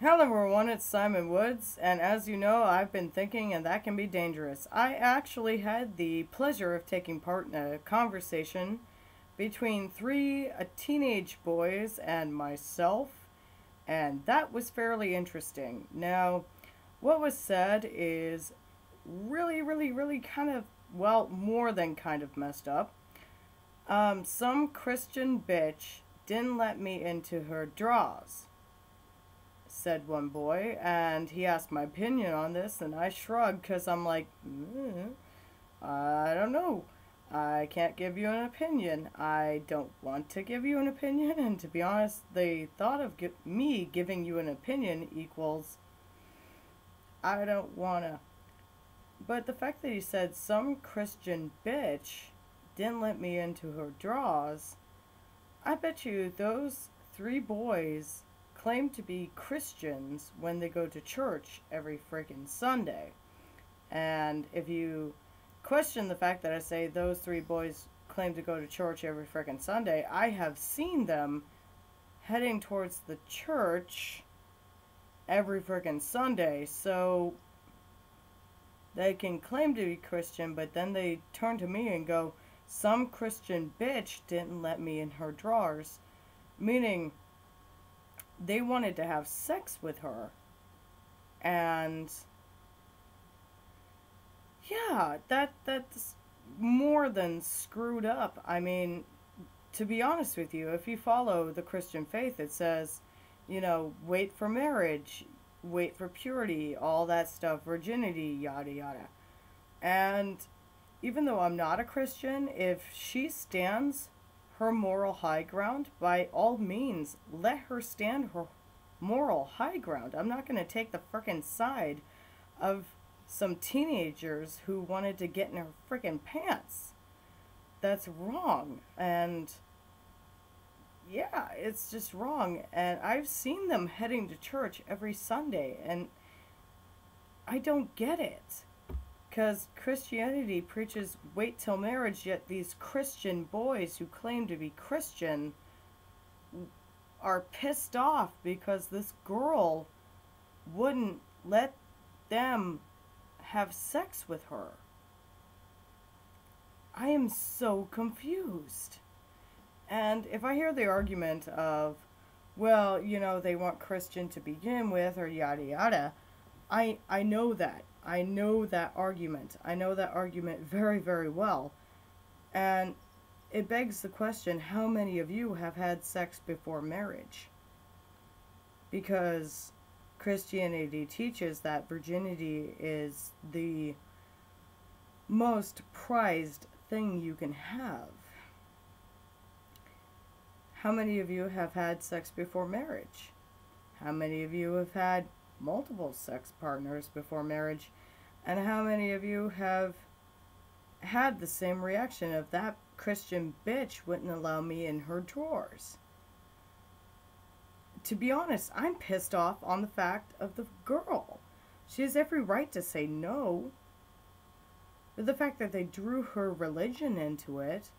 Hello everyone, it's Simon Woods, and as you know, I've been thinking, and that can be dangerous. I actually had the pleasure of taking part in a conversation between three teenage boys and myself, and that was fairly interesting. Now, what was said is really kind of, well, more than kind of messed up. Some Christian bitch didn't let me into her draws, said one boy, and he asked my opinion on this, and I shrugged because I'm like, I don't know. I can't give you an opinion. I don't want to give you an opinion, and to be honest, the thought of me giving you an opinion equals I don't wanna. But the fact that he said some Christian bitch didn't let me into her draws, I bet you those three boys claim to be Christians when they go to church every freaking Sunday. And if you question the fact that I say those three boys claim to go to church every freaking Sunday, I have seen them heading towards the church every freaking Sunday. So they can claim to be Christian, but then they turn to me and go, some Christian bitch didn't let me in her drawers. Meaning, they wanted to have sex with her. And yeah, that's more than screwed up. I mean, to be honest with you, if you follow the Christian faith, it says, you know, wait for marriage, wait for purity, all that stuff, virginity, yada yada. And even though I'm not a Christian, if she stands her moral high ground, by all means, let her stand her moral high ground. I'm not going to take the frickin' side of some teenagers who wanted to get in her frickin' pants. That's wrong. And yeah, it's just wrong. And I've seen them heading to church every Sunday, and I don't get it. Because Christianity preaches wait till marriage, yet these Christian boys who claim to be Christian are pissed off because this girl wouldn't let them have sex with her. I am so confused. And if I hear the argument of, well, you know, they want Christian to begin with, or yada yada, I know that. I know that argument. I know that argument very well. And it begs the question, how many of you have had sex before marriage? Because Christianity teaches that virginity is the most prized thing you can have. How many of you have had sex before marriage? How many of you have had multiple sex partners before marriage? And how many of you have had the same reaction of that Christian bitch wouldn't allow me in her drawers? To be honest, I'm pissed off on the fact of the girl. She has every right to say no. But the fact that they drew her religion into it,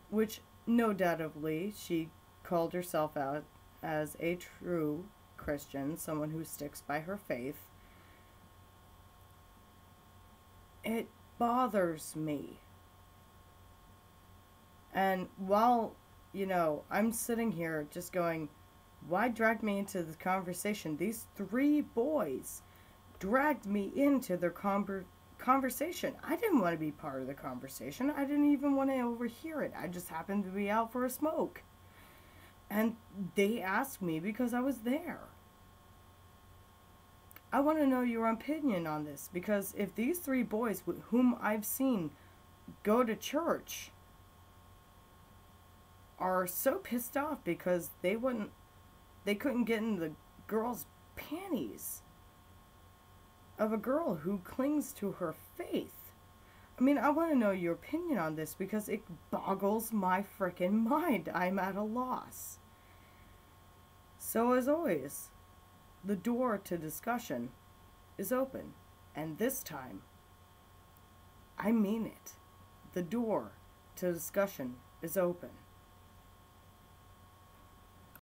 which no doubtedly she called herself out as a true Christian, someone who sticks by her faith, it bothers me. And while, you know, I'm sitting here just going, why drag me into the conversation? These three boys dragged me into their conversation. I didn't want to be part of the conversation. I didn't even want to overhear it. I just happened to be out for a smoke. And they asked me because I was there. I want to know your opinion on this, because if these three boys whom I've seen go to church are so pissed off because they couldn't get in the girl's panties of a girl who clings to her faith. I mean, I want to know your opinion on this because it boggles my frickin' mind. I'm at a loss. So as always, the door to discussion is open, and this time, I mean it. The door to discussion is open.